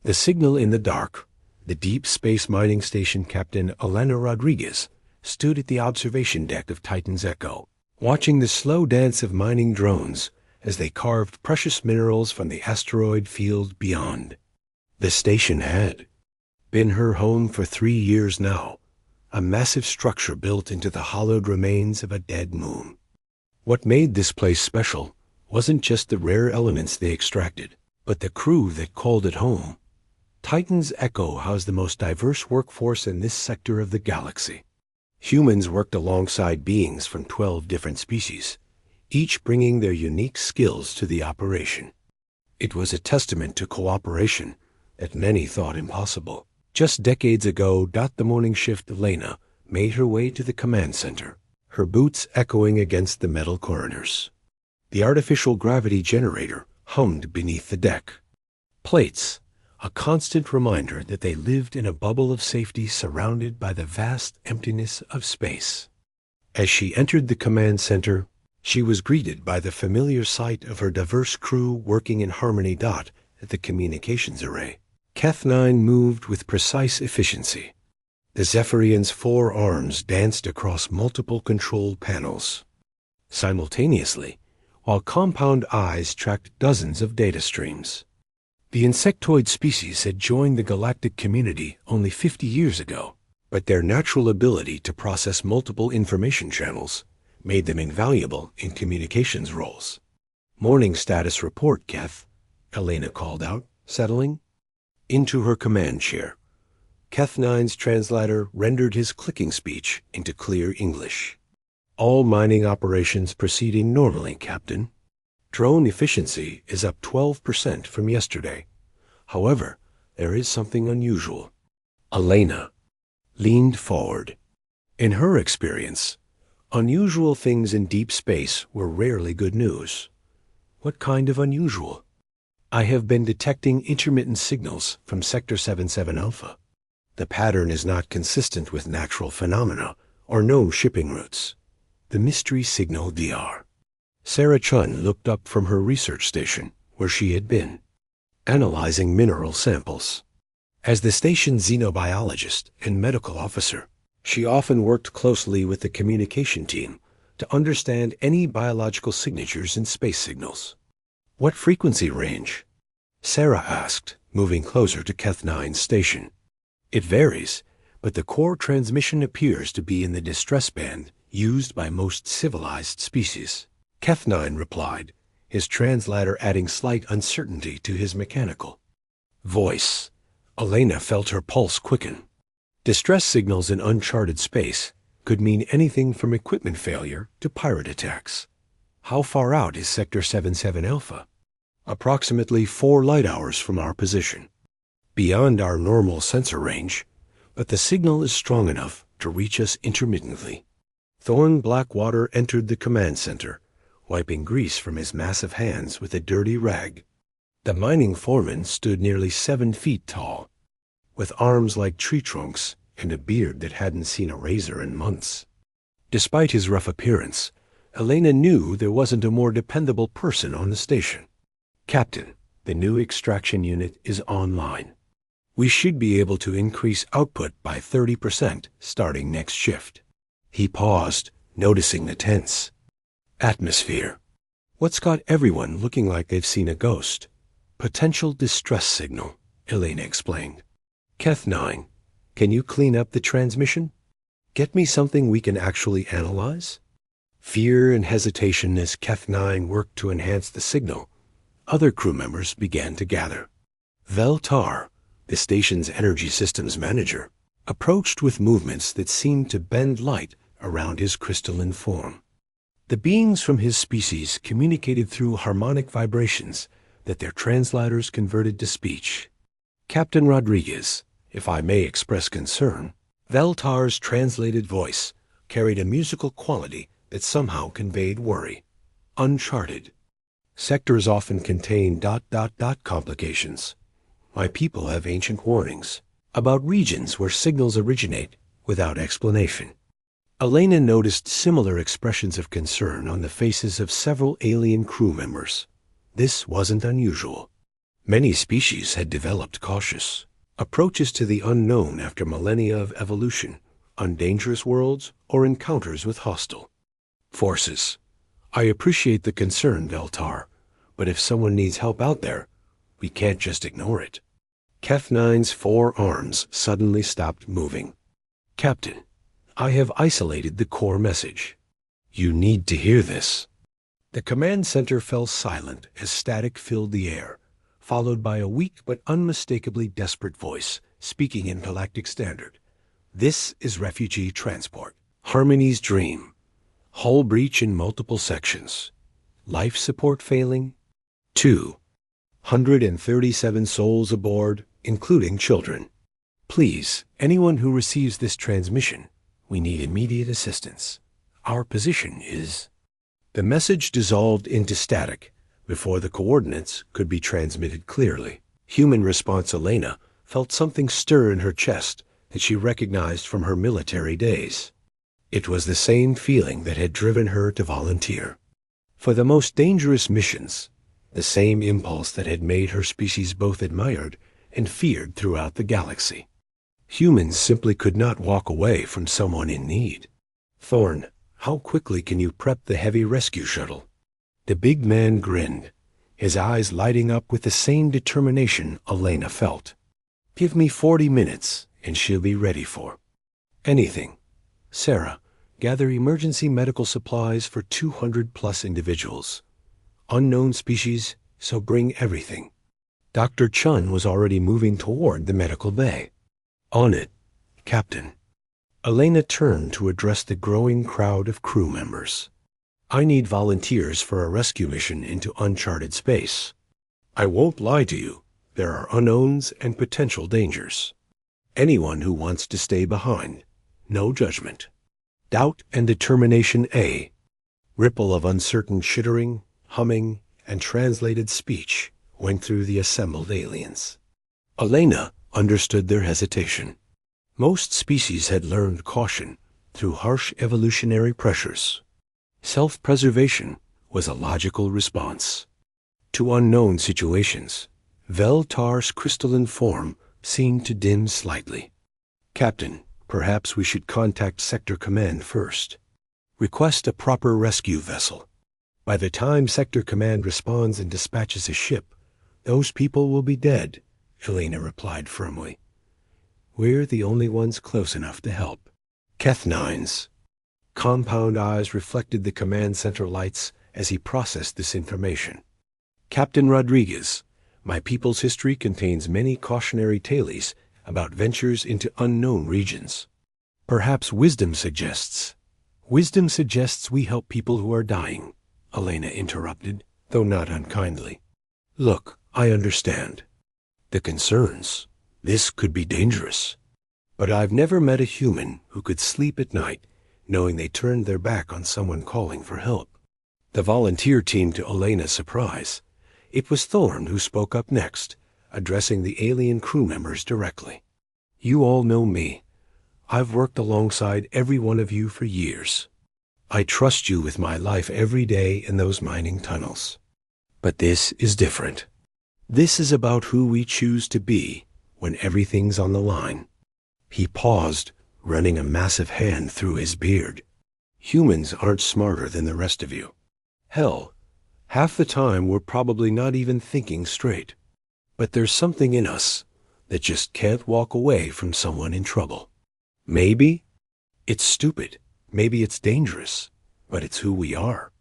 The signal in the dark. The deep space mining station captain Elena Rodriguez stood at the observation deck of Titan's Echo, watching the slow dance of mining drones as they carved precious minerals from the asteroid field beyond. The station had been her home for 3 years now, a massive structure built into the hollowed remains of a dead moon. What made this place special wasn't just the rare elements they extracted, but the crew that called it home. Titan's Echo housed the most diverse workforce in this sector of the galaxy. Humans worked alongside beings from 12 different species, each bringing their unique skills to the operation. It was a testament to cooperation that many thought impossible. Just decades ago, the morning shift Elena made her way to the command center, her boots echoing against the metal corridors. The artificial gravity generator hummed beneath the deck. Plates, a constant reminder that they lived in a bubble of safety surrounded by the vast emptiness of space. As she entered the command center, she was greeted by the familiar sight of her diverse crew working in harmony. At the communications array, Keth-9 moved with precise efficiency. The Zephyrian's 4 arms danced across multiple control panels. Simultaneously, while compound eyes tracked dozens of data streams. The insectoid species had joined the galactic community only 50 years ago, but their natural ability to process multiple information channels made them invaluable in communications roles. "Morning status report, Keth," Elena called out, settling into her command chair. Keth-9's translator rendered his clicking speech into clear English. "All mining operations proceeding normally, Captain. Drone efficiency is up 12% from yesterday. However, there is something unusual." Elena leaned forward. In her experience, unusual things in deep space were rarely good news. "What kind of unusual?" "I have been detecting intermittent signals from Sector 77 Alpha. The pattern is not consistent with natural phenomena or known shipping routes. The mystery signal DR." Sarah Chun looked up from her research station, where she had been analyzing mineral samples. As the station's xenobiologist and medical officer, she often worked closely with the communication team to understand any biological signatures in space signals. "What frequency range?" Sarah asked, moving closer to Keth-9's station. "It varies, but the core transmission appears to be in the distress band used by most civilized species." Keth-9 replied, his translator adding slight uncertainty to his mechanical voice. Elena felt her pulse quicken. Distress signals in uncharted space could mean anything from equipment failure to pirate attacks. "How far out is Sector 77 Alpha?" "Approximately 4 light hours from our position. Beyond our normal sensor range, but the signal is strong enough to reach us intermittently." Thorne Blackwater entered the command center, wiping grease from his massive hands with a dirty rag. The mining foreman stood nearly 7 feet tall, with arms like tree trunks and a beard that hadn't seen a razor in months. Despite his rough appearance, Elena knew there wasn't a more dependable person on the station. "Captain, the new extraction unit is online. We should be able to increase output by 30% starting next shift." He paused, noticing the tense atmosphere. "What's got everyone looking like they've seen a ghost?" "Potential distress signal," Elena explained. "Keth-9, can you clean up the transmission? Get me something we can actually analyze?" Fear and hesitation as Keth-9 worked to enhance the signal. Other crew members began to gather. Veltar, the station's energy systems manager, approached with movements that seemed to bend light around his crystalline form. The beings from his species communicated through harmonic vibrations that their translators converted to speech. "Captain Rodriguez, if I may express concern." Veltar's translated voice carried a musical quality that somehow conveyed worry. "Uncharted. Sectors often contain ... complications. My people have ancient warnings about regions where signals originate without explanation." Elena noticed similar expressions of concern on the faces of several alien crew members. This wasn't unusual. Many species had developed cautious approaches to the unknown after millennia of evolution, on dangerous worlds or encounters with hostile forces. I appreciate the concern, Veltar, but if someone needs help out there, we can't just ignore it. Keth-9's 4 arms suddenly stopped moving. Captain, I have isolated the core message. You need to hear this. The command center fell silent as static filled the air, followed by a weak but unmistakably desperate voice speaking in Galactic Standard. This is refugee transport. Harmony's dream. Hull breach in multiple sections. Life support failing. 237 souls aboard, including children. Please, anyone who receives this transmission, we need immediate assistance. Our position is... The message dissolved into static before the coordinates could be transmitted clearly. Human response Elena felt something stir in her chest that she recognized from her military days. It was the same feeling that had driven her to volunteer for the most dangerous missions, the same impulse that had made her species both admired and feared throughout the galaxy. Humans simply could not walk away from someone in need. Thorn, how quickly can you prep the heavy rescue shuttle? The big man grinned, his eyes lighting up with the same determination Elena felt. Give me 40 minutes, and she'll be ready for anything. Sarah, gather emergency medical supplies for 200+ individuals. Unknown species, so bring everything. Dr. Chun was already moving toward the medical bay. On it, Captain. Elena turned to address the growing crowd of crew members. I need volunteers for a rescue mission into uncharted space. I won't lie to you, there are unknowns and potential dangers. Anyone who wants to stay behind, no judgment. Doubt and determination A. Ripple of uncertain chittering, humming, and translated speech went through the assembled aliens. Elena understood their hesitation. Most species had learned caution through harsh evolutionary pressures. Self-preservation was a logical response. To unknown situations, Veltar's crystalline form seemed to dim slightly. Captain, perhaps we should contact Sector Command first. Request a proper rescue vessel. By the time Sector Command responds and dispatches a ship, those people will be dead, Elena replied firmly. We're the only ones close enough to help. Keth-9's compound eyes reflected the command center lights as he processed this information. Captain Rodriguez, my people's history contains many cautionary tales about ventures into unknown regions. Perhaps wisdom suggests we help people who are dying, Elena interrupted, though not unkindly. Look, I understand. The concerns. This could be dangerous. But I've never met a human who could sleep at night knowing they turned their back on someone calling for help. The volunteer team, to Elena's surprise, it was Thorn who spoke up next, addressing the alien crew members directly. You all know me. I've worked alongside every one of you for years. I trust you with my life every day in those mining tunnels. But this is different. This is about who we choose to be when everything's on the line. He paused, running a massive hand through his beard. Humans aren't smarter than the rest of you. Hell, half the time we're probably not even thinking straight. But there's something in us that just can't walk away from someone in trouble. Maybe it's stupid, maybe it's dangerous, but it's who we are.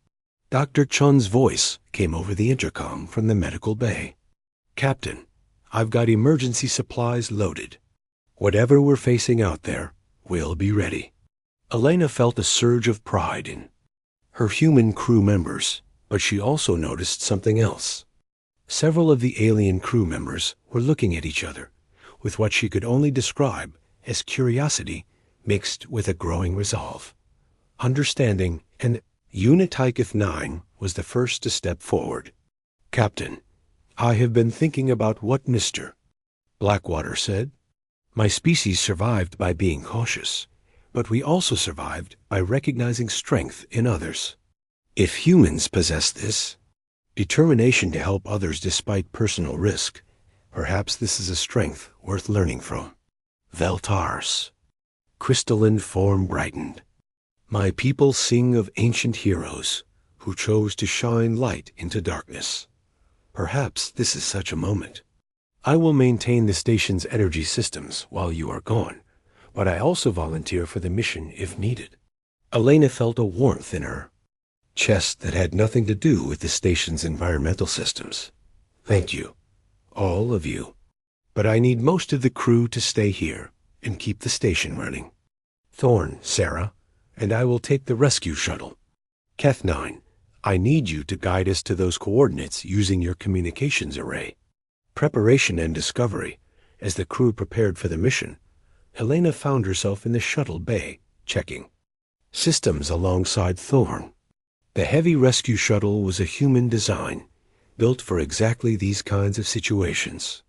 Dr. Chun's voice came over the intercom from the medical bay. Captain, I've got emergency supplies loaded. Whatever we're facing out there, we'll be ready. Elena felt a surge of pride in her human crew members, but she also noticed something else. Several of the alien crew members were looking at each other with what she could only describe as curiosity mixed with a growing resolve. Understanding, and Unitycheth 9 was the first to step forward. Captain, I have been thinking about what Mr. Blackwater said. My species survived by being cautious, but we also survived by recognizing strength in others. If humans possess this, Determination to help others despite personal risk. Perhaps this is a strength worth learning from. Veltars. Crystalline form brightened. My people sing of ancient heroes who chose to shine light into darkness. Perhaps this is such a moment. I will maintain the station's energy systems while you are gone, but I also volunteer for the mission if needed. Elena felt a warmth in her chest that had nothing to do with the station's environmental systems. Thank you, all of you. But I need most of the crew to stay here and keep the station running. Thorn, Sarah, and I will take the rescue shuttle. Keth 9, I need you to guide us to those coordinates using your communications array. Preparation and discovery. As the crew prepared for the mission, Helena found herself in the shuttle bay, checking systems alongside Thorn. The heavy rescue shuttle was a human design, built for exactly these kinds of situations.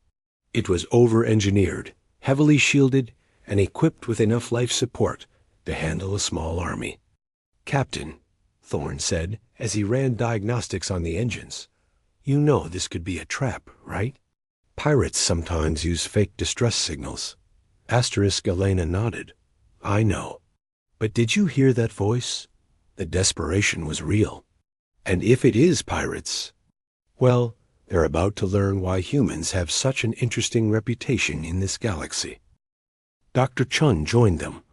It was over-engineered, heavily shielded, and equipped with enough life support to handle a small army. Captain, Thorn said as he ran diagnostics on the engines, you know this could be a trap, right? Pirates sometimes use fake distress signals. Elena nodded. I know. But did you hear that voice? The desperation was real. And if it is pirates, well, they're about to learn why humans have such an interesting reputation in this galaxy. Dr. Chun joined them,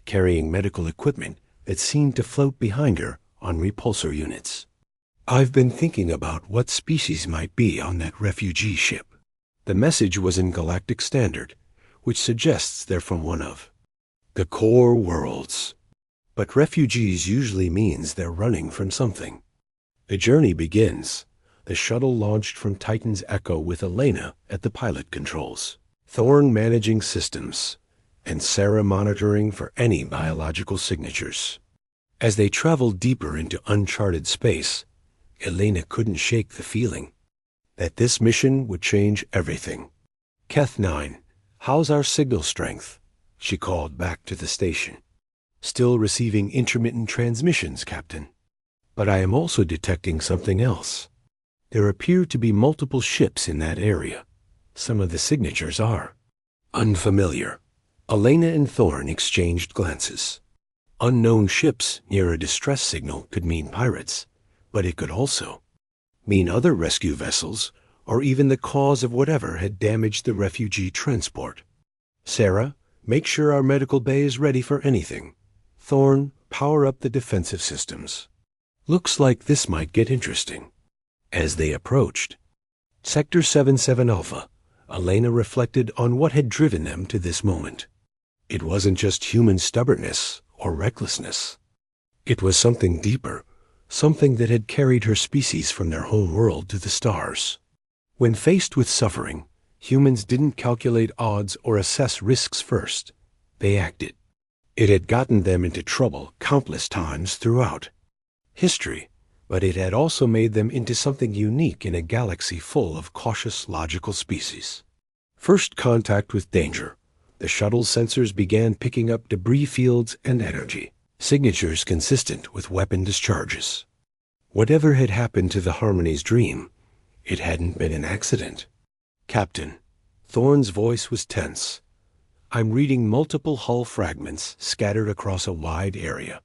carrying medical equipment that seemed to float behind her on repulsor units. I've been thinking about what species might be on that refugee ship. The message was in Galactic Standard, which suggests they're from one of the core worlds. But refugees usually means they're running from something. The journey begins. The shuttle launched from Titan's Echo with Elena at the pilot controls, Thorn managing systems, and Sarah monitoring for any biological signatures. As they traveled deeper into uncharted space, Elena couldn't shake the feeling that this mission would change everything. Keth 9, how's our signal strength? She called back to the station. Still receiving intermittent transmissions, Captain. But I am also detecting something else. There appear to be multiple ships in that area. Some of the signatures are unfamiliar. Elena and Thorn exchanged glances. Unknown ships near a distress signal could mean pirates, but it could also mean other rescue vessels or even the cause of whatever had damaged the refugee transport. Sarah, make sure our medical bay is ready for anything. Thorn, power up the defensive systems. Looks like this might get interesting. As they approached Sector 77 Alpha, Elena reflected on what had driven them to this moment. It wasn't just human stubbornness or recklessness. It was something deeper, something that had carried her species from their home world to the stars. When faced with suffering, humans didn't calculate odds or assess risks first. They acted. It had gotten them into trouble countless times throughout history, but it had also made them into something unique in a galaxy full of cautious, logical species. First contact with danger. The shuttle's sensors began picking up debris fields and energy, signatures consistent with weapon discharges. Whatever had happened to the Harmony's dream, it hadn't been an accident. Captain, Thorn's voice was tense. I'm reading multiple hull fragments scattered across a wide area.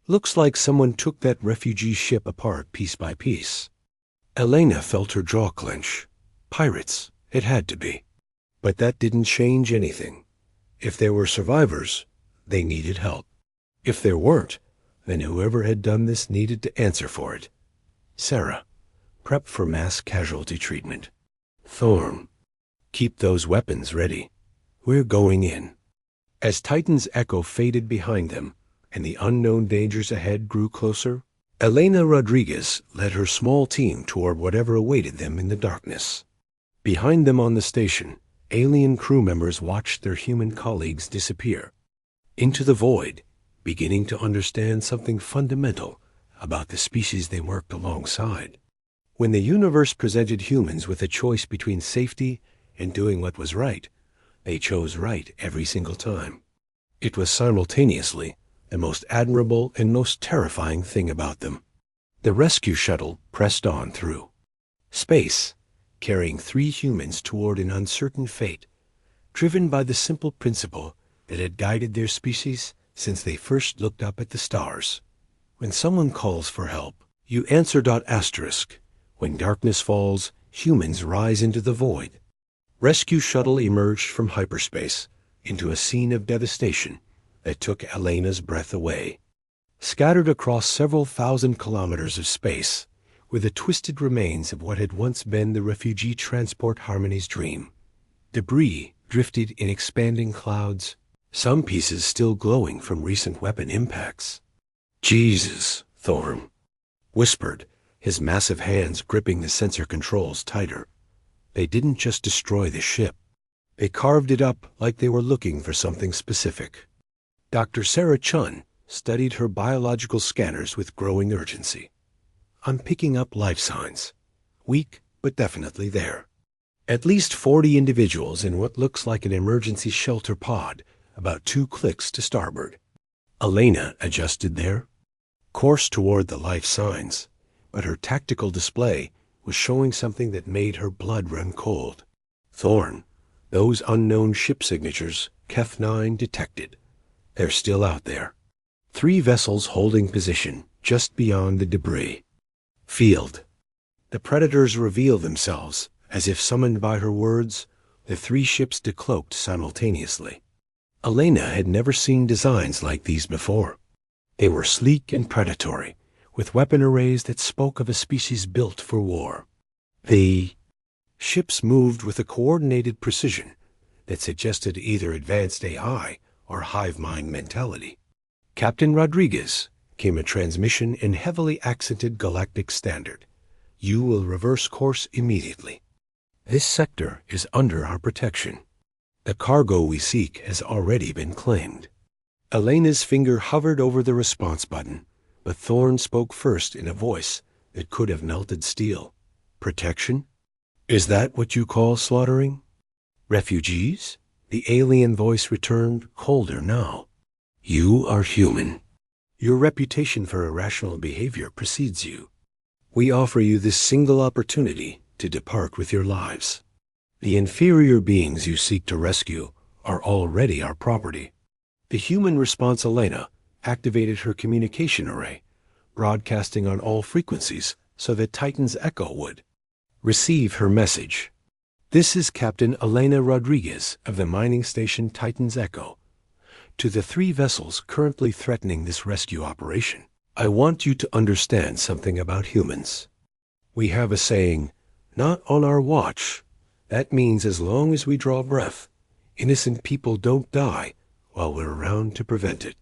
Looks like someone took that refugee ship apart piece by piece. Elena felt her jaw clench. Pirates, it had to be. But that didn't change anything. If there were survivors, they needed help. If there weren't, then whoever had done this needed to answer for it. Sarah, prep for mass casualty treatment. Thorn, keep those weapons ready. We're going in. As Titan's Echo faded behind them and the unknown dangers ahead grew closer, Elena Rodriguez led her small team toward whatever awaited them in the darkness. Behind them on the station, alien crew members watched their human colleagues disappear into the void, beginning to understand something fundamental about the species they worked alongside. When the universe presented humans with a choice between safety and doing what was right, they chose right every single time. It was simultaneously the most admirable and most terrifying thing about them. The rescue shuttle pressed on through Space, carrying 3 humans toward an uncertain fate, driven by the simple principle that had guided their species since they first looked up at the stars. When someone calls for help, you answer. Asterisk. When darkness falls, humans rise into the void. Rescue shuttle emerged from hyperspace into a scene of devastation that took Elena's breath away. Scattered across several thousand kilometers of space were the twisted remains of what had once been the refugee transport Harmony's dream. Debris drifted in expanding clouds, some pieces still glowing from recent weapon impacts. "Jesus," Thorn whispered, his massive hands gripping the sensor controls tighter. They didn't just destroy the ship. They carved it up like they were looking for something specific. Dr. Sarah Chun studied her biological scanners with growing urgency. "I'm picking up life signs. Weak, but definitely there. At least 40 individuals in what looks like an emergency shelter pod, about 2 clicks to starboard." Elena adjusted their course toward the life signs, but her tactical display was showing something that made her blood run cold. "Thorn, those unknown ship signatures, Keth 9 detected. They're still out there. 3 vessels holding position just beyond the debris." Field. The predators reveal themselves, as if summoned by her words. The 3 ships decloaked simultaneously. Elena had never seen designs like these before. They were sleek and predatory, with weapon arrays that spoke of a species built for war. The ships moved with a coordinated precision that suggested either advanced AI or hive mind mentality. "Captain Rodriguez," came a transmission in heavily accented Galactic standard. "You will reverse course immediately. This sector is under our protection. The cargo we seek has already been claimed." Elena's finger hovered over the response button, but Thorn spoke first in a voice that could have melted steel. "Protection? Is that what you call slaughtering? Refugees?" The alien voice returned, colder now. "You are human. Your reputation for irrational behavior precedes you. We offer you this single opportunity to depart with your lives. The inferior beings you seek to rescue are already our property." The human response Elena activated her communication array, broadcasting on all frequencies so that Titan's Echo would receive her message. "This is Captain Elena Rodriguez of the mining station Titan's Echo. To the 3 vessels currently threatening this rescue operation, I want you to understand something about humans. We have a saying, 'Not on our watch.' That means as long as we draw breath, innocent people don't die while we're around to prevent it."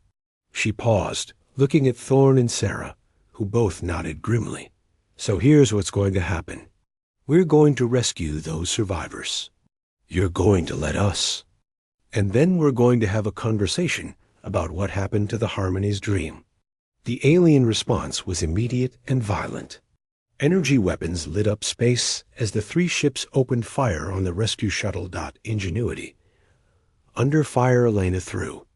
She paused, looking at Thorn and Sarah, who both nodded grimly. "So here's what's going to happen. We're going to rescue those survivors. You're going to let us. And then we're going to have a conversation about what happened to the Harmony's dream." The alien response was immediate and violent. Energy weapons lit up space as the 3 ships opened fire on the rescue shuttle. Ingenuity. Under fire, Elena threw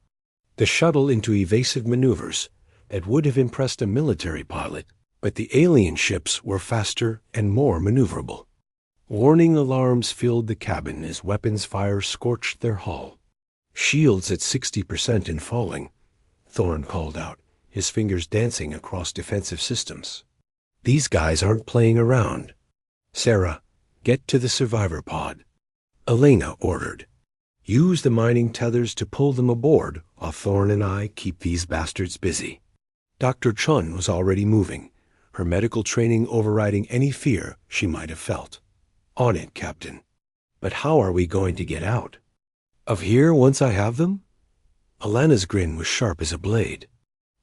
the shuttle into evasive maneuvers that would have impressed a military pilot, but the alien ships were faster and more maneuverable. Warning alarms filled the cabin as weapons fire scorched their hull. "Shields at 60% and falling," Thorn called out, his fingers dancing across defensive systems. "These guys aren't playing around." "Sarah, get to the survivor pod," Elena ordered. "Use the mining tethers to pull them aboard while Thorn and I keep these bastards busy." Dr. Chun was already moving, her medical training overriding any fear she might have felt. "On it, Captain. But how are we going to get out of here once I have them?" Alana's grin was sharp as a blade.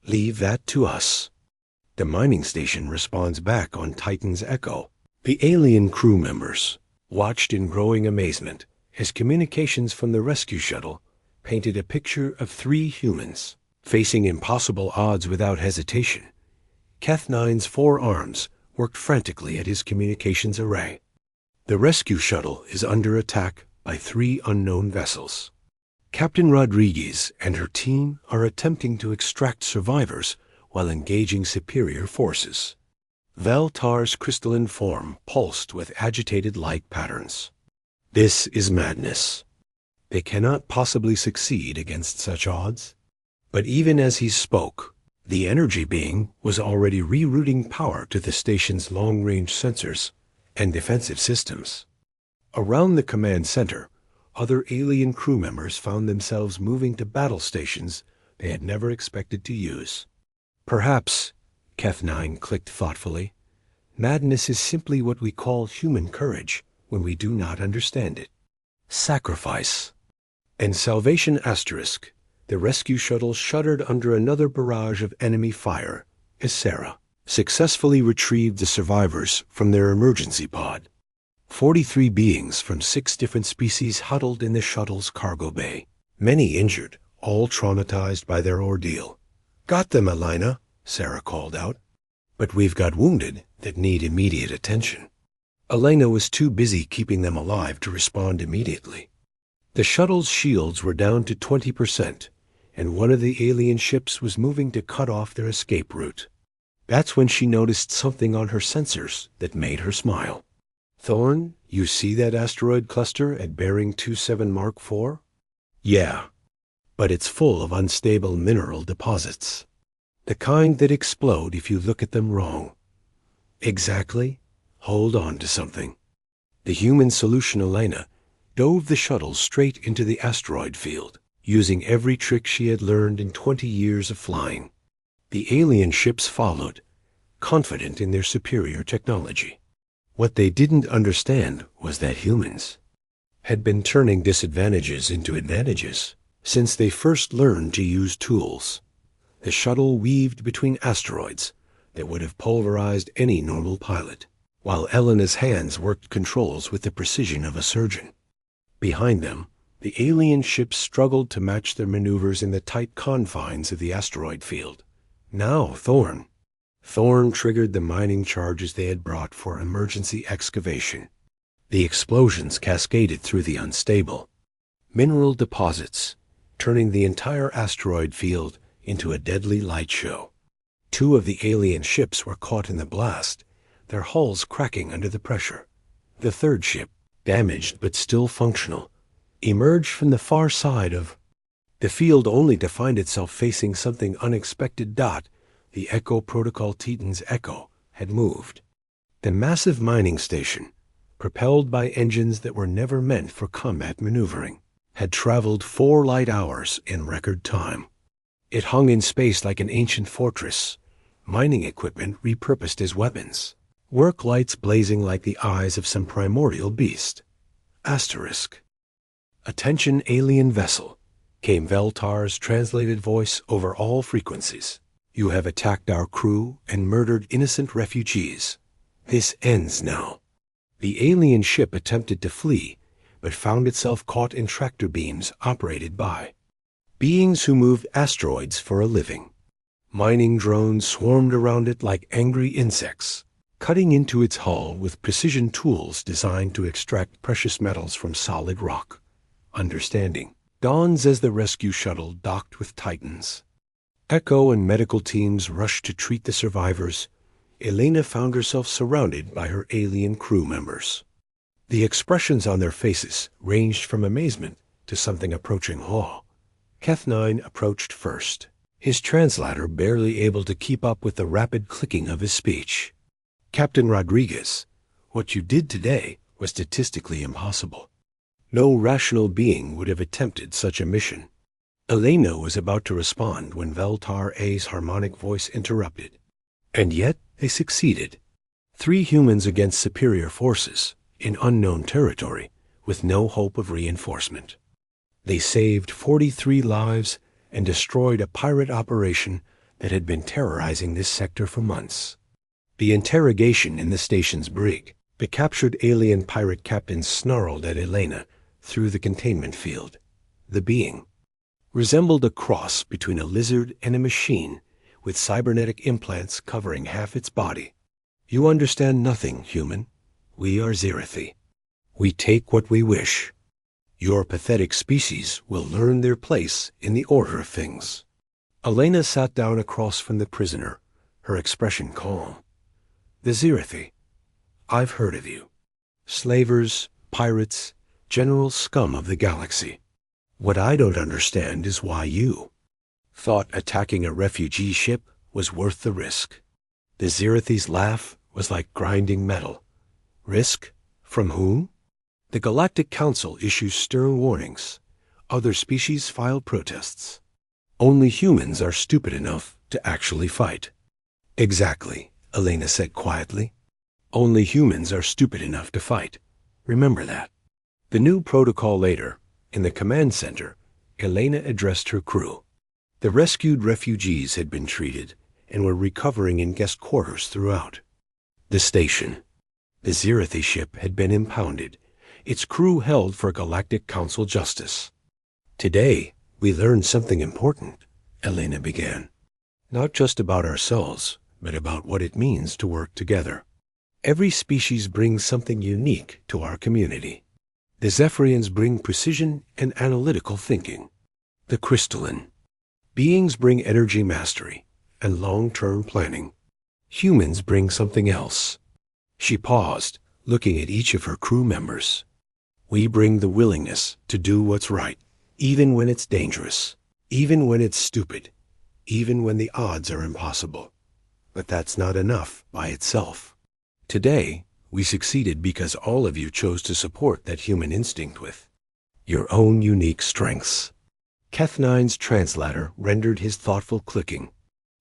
"Leave that to us." The mining station responds back on Titan's Echo. The alien crew members watched in growing amazement as communications from the rescue shuttle painted a picture of 3 humans facing impossible odds without hesitation. Keth 9's 4 arms worked frantically at his communications array. The rescue shuttle is under attack by 3 unknown vessels. Captain Rodriguez and her team are attempting to extract survivors while engaging superior forces. Valtar's crystalline form pulsed with agitated light patterns. This is madness. They cannot possibly succeed against such odds. But even as he spoke, the energy being was already rerouting power to the station's long-range sensors and defensive systems. Around the command center, other alien crew members found themselves moving to battle stations they had never expected to use. Perhaps, Keth9 clicked thoughtfully, madness is simply what we call human courage when we do not understand it. Sacrifice. And Salvation Asterisk, the rescue shuttle shuddered under another barrage of enemy fire as Sarah successfully retrieved the survivors from their emergency pod. 43 beings from 6 different species huddled in the shuttle's cargo bay, many injured, all traumatized by their ordeal. "Got them, Elena," Sarah called out. "But we've got wounded that need immediate attention." Elena was too busy keeping them alive to respond immediately. The shuttle's shields were down to 20%, and one of the alien ships was moving to cut off their escape route. That's when she noticed something on her sensors that made her smile. "Thorn, you see that asteroid cluster at bearing 27 Mark IV? Yeah, but it's full of unstable mineral deposits. The kind that explode if you look at them wrong." "Exactly. Hold on to something." The human solution Elena dove the shuttle straight into the asteroid field, using every trick she had learned in 20 years of flying. The alien ships followed, confident in their superior technology. What they didn't understand was that humans had been turning disadvantages into advantages since they first learned to use tools. The shuttle weaved between asteroids that would have pulverized any normal pilot, while Elena's hands worked controls with the precision of a surgeon. Behind them, the alien ships struggled to match their maneuvers in the tight confines of the asteroid field. Now Thorn triggered the mining charges they had brought for emergency excavation. The explosions cascaded through the unstable mineral deposits, turning the entire asteroid field into a deadly light show. 2 of the alien ships were caught in the blast, their hulls cracking under the pressure. The 3rd ship, damaged but still functional, emerged from the far side of the field only to find itself facing something unexpected. The Echo Protocol Titan's Echo had moved. The massive mining station, propelled by engines that were never meant for combat maneuvering, had traveled 4 light hours in record time. It hung in space like an ancient fortress, mining equipment repurposed as weapons, work lights blazing like the eyes of some primordial beast. Asterisk. "Attention alien vessel," came Veltar's translated voice over all frequencies. "You have attacked our crew and murdered innocent refugees. This ends now." The alien ship attempted to flee, but found itself caught in tractor beams operated by beings who moved asteroids for a living. Mining drones swarmed around it like angry insects, cutting into its hull with precision tools designed to extract precious metals from solid rock. Understanding dawns as the rescue shuttle docked with Titans. Echo and medical teams rushed to treat the survivors. Elena found herself surrounded by her alien crew members. The expressions on their faces ranged from amazement to something approaching awe. Keth9 approached first, his translator barely able to keep up with the rapid clicking of his speech. "Captain Rodriguez, what you did today was statistically impossible. No rational being would have attempted such a mission." Elena was about to respond when Veltar A's harmonic voice interrupted. "And yet they succeeded. 3 humans against superior forces, in unknown territory, with no hope of reinforcement. They saved 43 lives and destroyed a pirate operation that had been terrorizing this sector for months." The interrogation in the station's brig, the captured alien pirate captain snarled at Elena through the containment field. The being resembled a cross between a lizard and a machine, with cybernetic implants covering half its body. "You understand nothing, human. We are Zerathi. We take what we wish. Your pathetic species will learn their place in the order of things." Elena sat down across from the prisoner, her expression calm. The Zirathi. I've heard of you. Slavers, pirates, general scum of the galaxy. What I don't understand is why you thought attacking a refugee ship was worth the risk. The Zirathi's laugh was like grinding metal. Risk? From whom? The Galactic Council issues stern warnings. Other species file protests. Only humans are stupid enough to actually fight. Exactly, Elena said quietly. Only humans are stupid enough to fight. Remember that. The new protocol later, in the command center, Elena addressed her crew. The rescued refugees had been treated and were recovering in guest quarters throughout the station. The Zirathi ship had been impounded, its crew held for Galactic Council justice. Today, we learned something important, Elena began. Not just about ourselves, but about what it means to work together. Every species brings something unique to our community. The Zephyrians bring precision and analytical thinking. The crystalline beings bring energy mastery and long-term planning. Humans bring something else. She paused, looking at each of her crew members. We bring the willingness to do what's right, even when it's dangerous, even when it's stupid, even when the odds are impossible. But that's not enough by itself. Today, we succeeded because all of you chose to support that human instinct with your own unique strengths. Keth9's translator rendered his thoughtful clicking.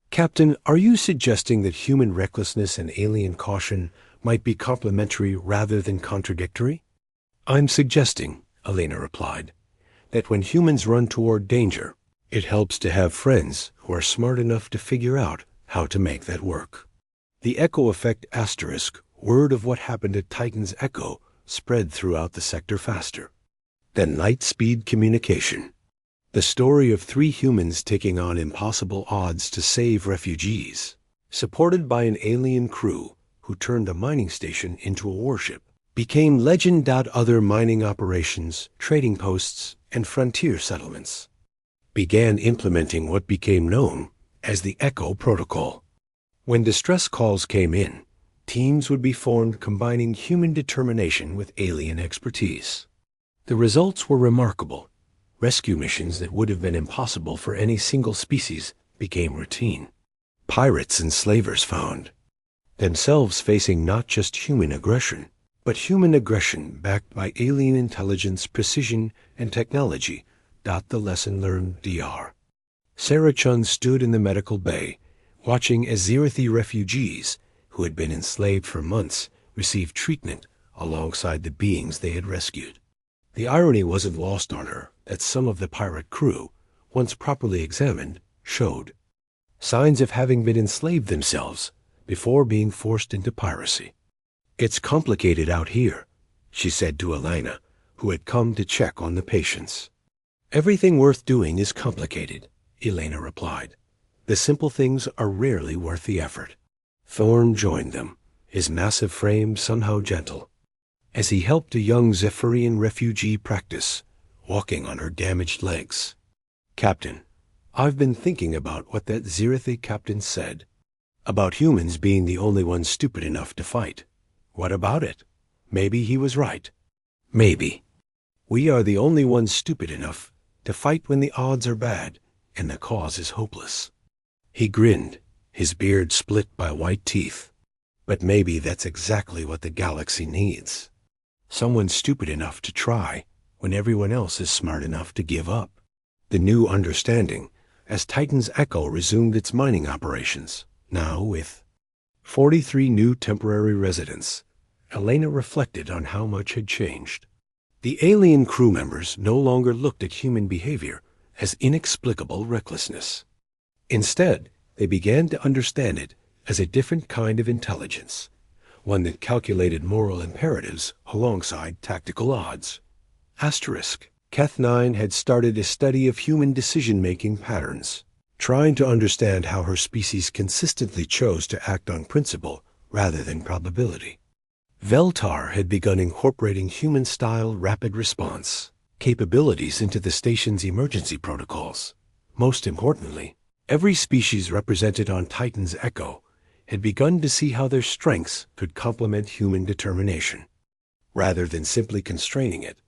Captain, are you suggesting that human recklessness and alien caution might be complementary rather than contradictory? I'm suggesting, Elena replied, that when humans run toward danger, it helps to have friends who are smart enough to figure out how to make that work. The Echo Effect asterisk, word of what happened at Titan's Echo, spread throughout the sector faster than light-speed communication. The story of 3 humans taking on impossible odds to save refugees, supported by an alien crew who turned a mining station into a warship, became legend. Other mining operations, trading posts, and frontier settlements began implementing what became known as the Echo Protocol. When distress calls came in, teams would be formed combining human determination with alien expertise. The results were remarkable. Rescue missions that would have been impossible for any single species became routine. Pirates and slavers found themselves facing not just human aggression, but human aggression backed by alien intelligence, precision, and technology. The lesson learned. Dr. Sarah Chun stood in the medical bay, watching as Zirathi refugees, who had been enslaved for months, received treatment alongside the beings they had rescued. The irony wasn't lost on her that some of the pirate crew, once properly examined, showed signs of having been enslaved themselves before being forced into piracy. It's complicated out here, she said to Elena, who had come to check on the patients. Everything worth doing is complicated, Elena replied. The simple things are rarely worth the effort. Thorn joined them, his massive frame somehow gentle, as he helped a young Zephyrian refugee practice walking on her damaged legs. Captain, I've been thinking about what that Zirathi captain said, about humans being the only ones stupid enough to fight. What about it? Maybe he was right. Maybe. We are the only ones stupid enough to fight when the odds are bad and the cause is hopeless. He grinned, his beard split by white teeth. But maybe that's exactly what the galaxy needs. Someone stupid enough to try when everyone else is smart enough to give up. The new understanding, as Titan's Echo resumed its mining operations, now with 43 new temporary residents, Elena reflected on how much had changed. The alien crew members no longer looked at human behavior as inexplicable recklessness. Instead, they began to understand it as a different kind of intelligence, one that calculated moral imperatives alongside tactical odds. Keth9 had started a study of human decision-making patterns, trying to understand how her species consistently chose to act on principle rather than probability. Veltar had begun incorporating human-style rapid response capabilities into the station's emergency protocols. Most importantly, every species represented on Titan's Echo had begun to see how their strengths could complement human determination, rather than simply constraining it.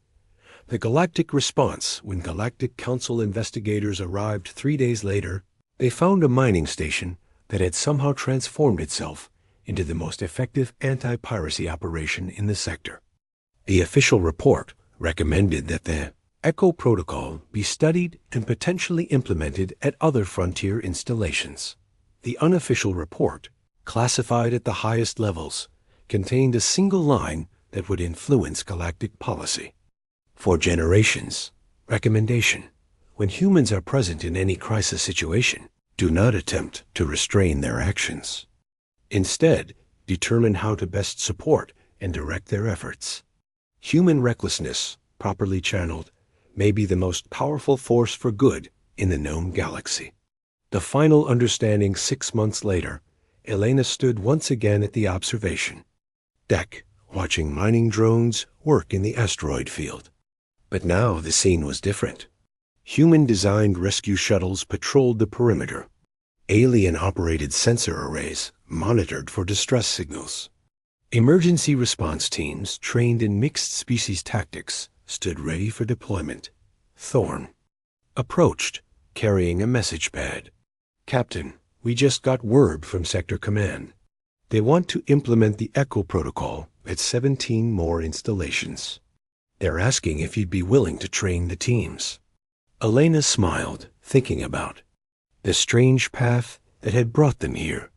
The galactic response: when Galactic Council investigators arrived 3 days later, they found a mining station that had somehow transformed itself into the most effective anti-piracy operation in the sector. The official report recommended that the Echo Protocol be studied and potentially implemented at other frontier installations. The unofficial report, classified at the highest levels, contained a single line that would influence galactic policy. For generations, recommendation: when humans are present in any crisis situation, do not attempt to restrain their actions. Instead, determine how to best support and direct their efforts. Human recklessness, properly channeled, may be the most powerful force for good in the known galaxy. The final understanding 6 months later, Elena stood once again at the observation deck, watching mining drones work in the asteroid field. But now the scene was different. Human-designed rescue shuttles patrolled the perimeter. Alien-operated sensor arrays monitored for distress signals. Emergency response teams trained in mixed-species tactics stood ready for deployment. Thorn approached, carrying a message pad. "Captain, we just got word from Sector Command. They want to implement the Echo Protocol at 17 more installations. They're asking if you'd be willing to train the teams." Elena smiled, thinking about the strange path that had brought them here.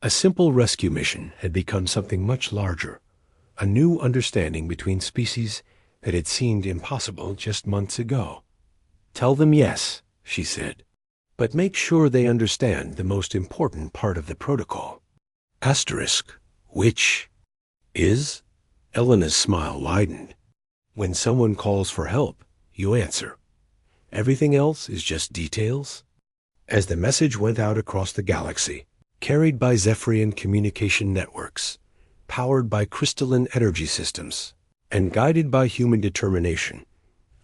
A simple rescue mission had become something much larger, a new understanding between species that had seemed impossible just months ago. "Tell them yes," she said, "but make sure they understand the most important part of the protocol." Asterisk, which is? Elena's smile widened. "When someone calls for help, you answer. Everything else is just details." As the message went out across the galaxy, carried by Zephyrian communication networks, powered by crystalline energy systems, and guided by human determination,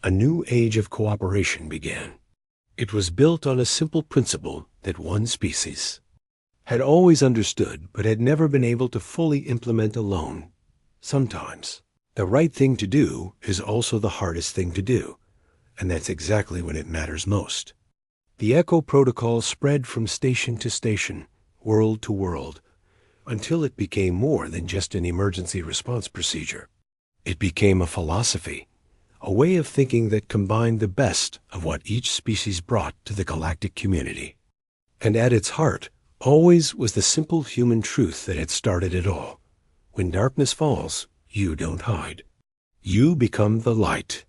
a new age of cooperation began. It was built on a simple principle that one species had always understood but had never been able to fully implement alone. Sometimes the right thing to do is also the hardest thing to do, and that's exactly when it matters most. The Echo Protocol spread from station to station, world to world, until it became more than just an emergency response procedure. It became a philosophy, a way of thinking that combined the best of what each species brought to the galactic community. And at its heart always was the simple human truth that had started it all. When darkness falls, you don't hide. You become the light.